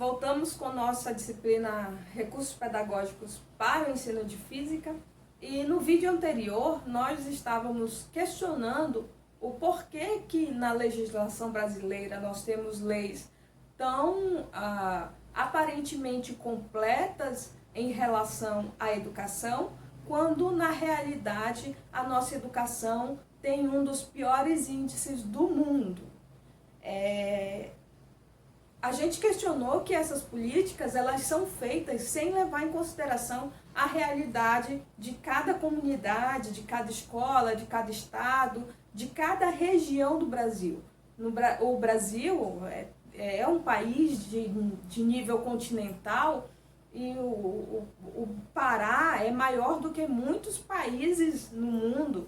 Voltamos com nossa disciplina Recursos Pedagógicos para o Ensino de Física e no vídeo anterior nós estávamos questionando o porquê que na legislação brasileira nós temos leis tão aparentemente completas em relação à educação, quando na realidade a nossa educação tem um dos piores índices do mundo. A gente questionou que essas políticas elas são feitas sem levar em consideração a realidade de cada comunidade, de cada escola, de cada estado, de cada região do Brasil. O Brasil é um país de nível continental e o Pará é maior do que muitos países no mundo.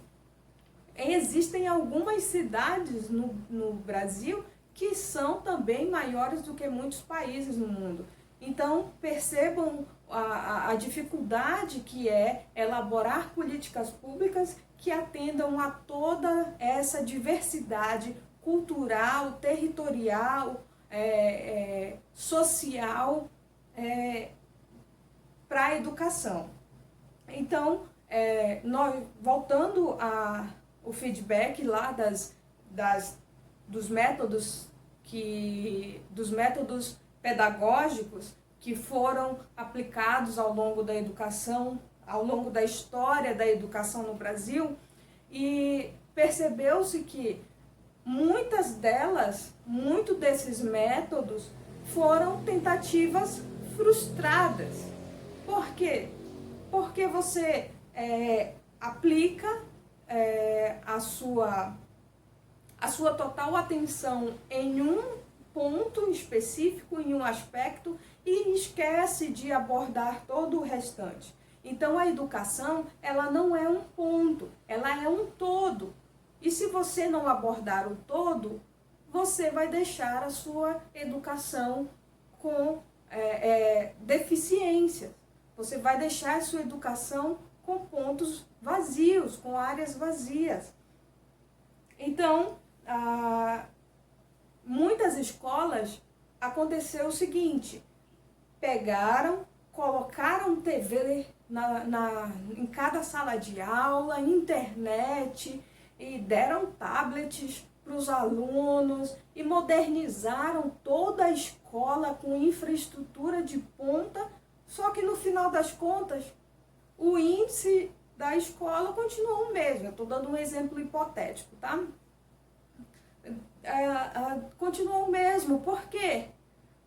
Existem algumas cidades no Brasil que são também maiores do que muitos países no mundo. Então, percebam a dificuldade que é elaborar políticas públicas que atendam a toda essa diversidade cultural, territorial, social, para a educação. Então, nós, voltando ao feedback lá dos métodos pedagógicos que foram aplicados ao longo da educação, ao longo da história da educação no Brasil, e percebeu-se que muitos desses métodos foram tentativas frustradas. Por quê? Porque você aplica a sua total atenção em um ponto específico, em um aspecto, e esquece de abordar todo o restante. Então, a educação, ela não é um ponto, ela é um todo. E se você não abordar o todo, você vai deixar a sua educação com deficiências. Você vai deixar a sua educação com pontos vazios, com áreas vazias. Então, muitas escolas aconteceu o seguinte: pegaram, colocaram TV em cada sala de aula, internet, e deram tablets para os alunos e modernizaram toda a escola com infraestrutura de ponta, só que no final das contas o índice da escola continuou o mesmo. Eu estou dando um exemplo hipotético, tá? Continuou o mesmo. Por quê?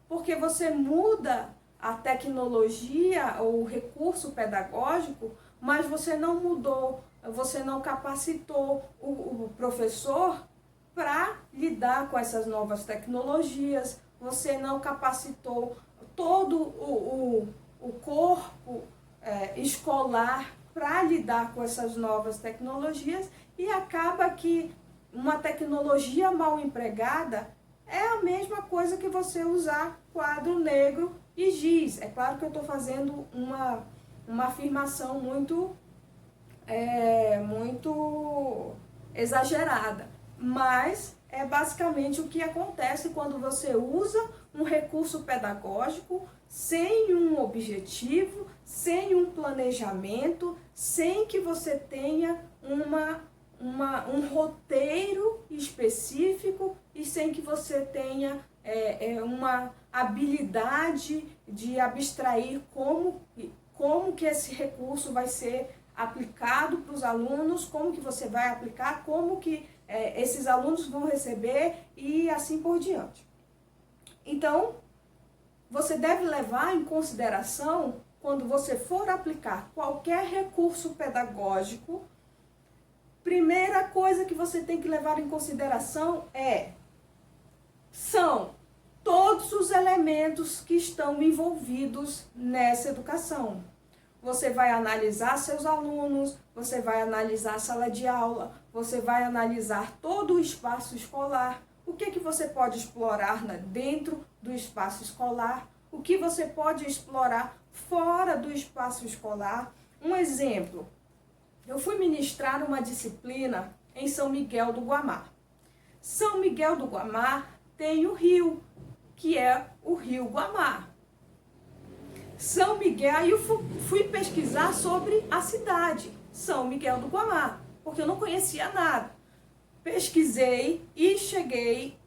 Porque você muda a tecnologia ou o recurso pedagógico, mas você não mudou, você não capacitou o professor para lidar com essas novas tecnologias, você não capacitou todo o corpo escolar para lidar com essas novas tecnologias, e acaba que uma tecnologia mal empregada é a mesma coisa que você usar quadro negro e giz. É claro que eu estou fazendo uma afirmação muito exagerada, mas é basicamente o que acontece quando você usa um recurso pedagógico sem um objetivo, sem um planejamento, sem que você tenha um roteiro específico e sem que você tenha uma habilidade de abstrair como que esse recurso vai ser aplicado para os alunos, como que você vai aplicar, como que esses alunos vão receber e assim por diante. Então, você deve levar em consideração, quando você for aplicar qualquer recurso pedagógico, primeira coisa que você tem que levar em consideração são todos os elementos que estão envolvidos nessa educação. Você vai analisar seus alunos, você vai analisar a sala de aula, você vai analisar todo o espaço escolar, o que você pode explorar dentro do espaço escolar, o que você pode explorar fora do espaço escolar. Um exemplo: eu fui ministrar uma disciplina em São Miguel do Guamá. São Miguel do Guamá tem o rio, que é o Rio Guamá. São Miguel, aí eu fui pesquisar sobre a cidade, São Miguel do Guamá, porque eu não conhecia nada. Pesquisei e cheguei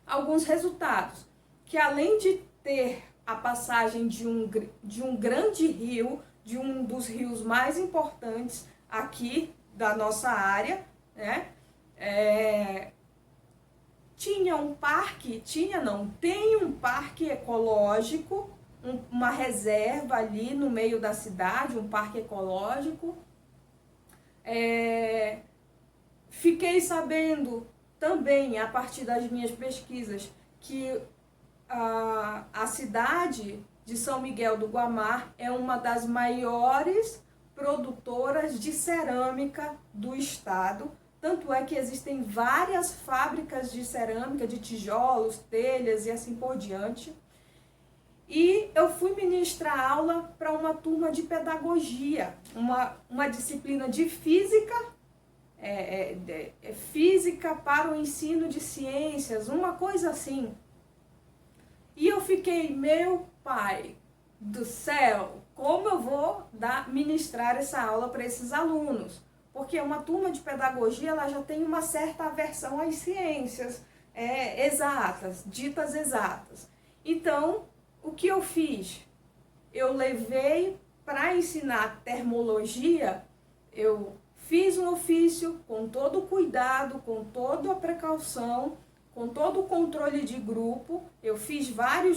a alguns resultados, que além de ter a passagem de um grande rio, de um dos rios mais importantes aqui da nossa área, né? Tem um parque ecológico, uma reserva ali no meio da cidade, um parque ecológico. Fiquei sabendo também, a partir das minhas pesquisas, que a cidade de São Miguel do Guamá é uma das maiores produtoras de cerâmica do estado. Tanto é que existem várias fábricas de cerâmica, de tijolos, telhas e assim por diante. E eu fui ministrar aula para uma turma de pedagogia, uma disciplina de física, física para o ensino de ciências, uma coisa assim. E eu fiquei, meu pai do céu, como eu vou ministrar essa aula para esses alunos? Porque uma turma de pedagogia, ela já tem uma certa aversão às ciências exatas, ditas exatas. Então, o que eu fiz? Eu levei para ensinar termologia, eu fiz um ofício com todo o cuidado, com toda a precaução, com todo o controle de grupo. Eu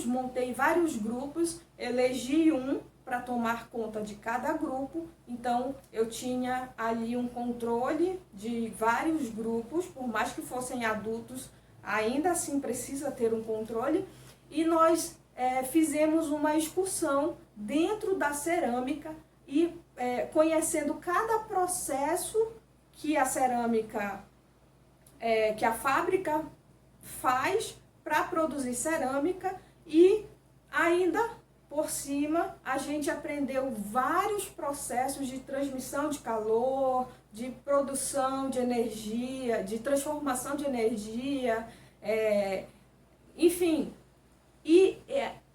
montei vários grupos, elegi um para tomar conta de cada grupo. Então, eu tinha ali um controle de vários grupos, por mais que fossem adultos, ainda assim precisa ter um controle. E nós fizemos uma excursão dentro da cerâmica e conhecendo cada processo que a cerâmica, que a fábrica faz para produzir cerâmica, e ainda por cima a gente aprendeu vários processos de transmissão de calor, de produção de energia, de transformação de energia, enfim. E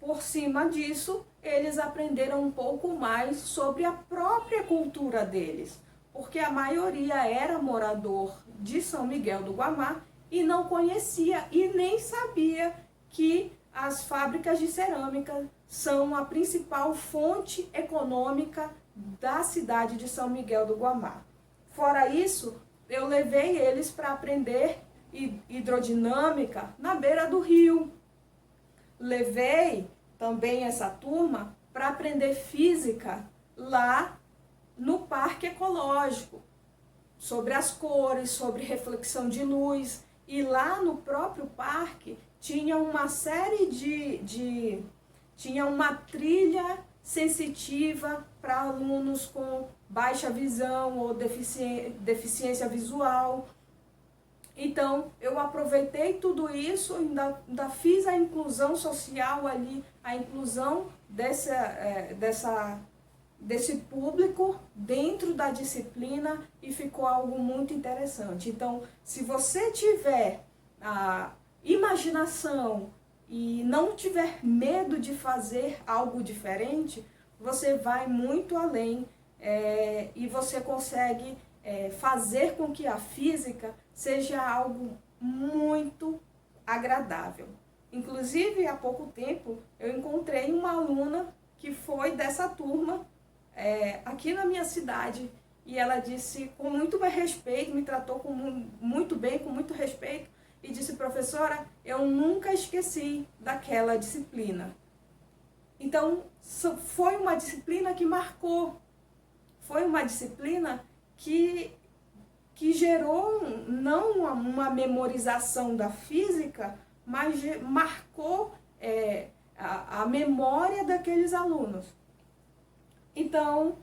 por cima disso, eles aprenderam um pouco mais sobre a própria cultura deles, porque a maioria era morador de São Miguel do Guamá e não conhecia e nem sabia que as fábricas de cerâmica são a principal fonte econômica da cidade de São Miguel do Guamá. Fora isso, eu levei eles para aprender hidrodinâmica na beira do rio. Levei também essa turma para aprender física lá no Parque Ecológico, sobre as cores, sobre reflexão de luz. E lá no próprio parque tinha uma série tinha uma trilha sensitiva para alunos com baixa visão ou deficiência visual. Então, eu aproveitei tudo isso, ainda fiz a inclusão social ali, a inclusão desse público dentro da disciplina, e ficou algo muito interessante. Então, se você tiver a imaginação e não tiver medo de fazer algo diferente, você vai muito além e você consegue fazer com que a física seja algo muito agradável. Inclusive, há pouco tempo, eu encontrei uma aluna que foi dessa turma aqui na minha cidade, e ela disse com muito respeito, me tratou muito bem, com muito respeito, e disse: professora, eu nunca esqueci daquela disciplina. Então, foi uma disciplina que marcou, foi uma disciplina que gerou não uma memorização da física, mas marcou a memória daqueles alunos. Então,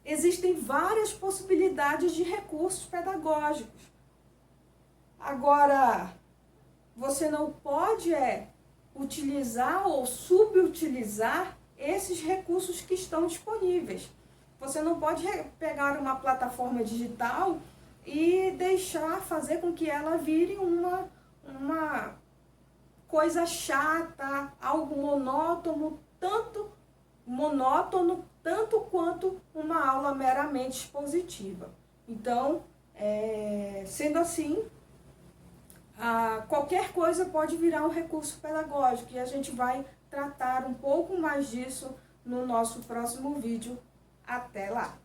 existem várias possibilidades de recursos pedagógicos. Agora, você não pode utilizar ou subutilizar esses recursos que estão disponíveis. Você não pode pegar uma plataforma digital e fazer com que ela vire coisa chata, algo monótono, tanto quanto uma aula meramente expositiva. Então, sendo assim, qualquer coisa pode virar um recurso pedagógico, e a gente vai tratar um pouco mais disso no nosso próximo vídeo. Até lá!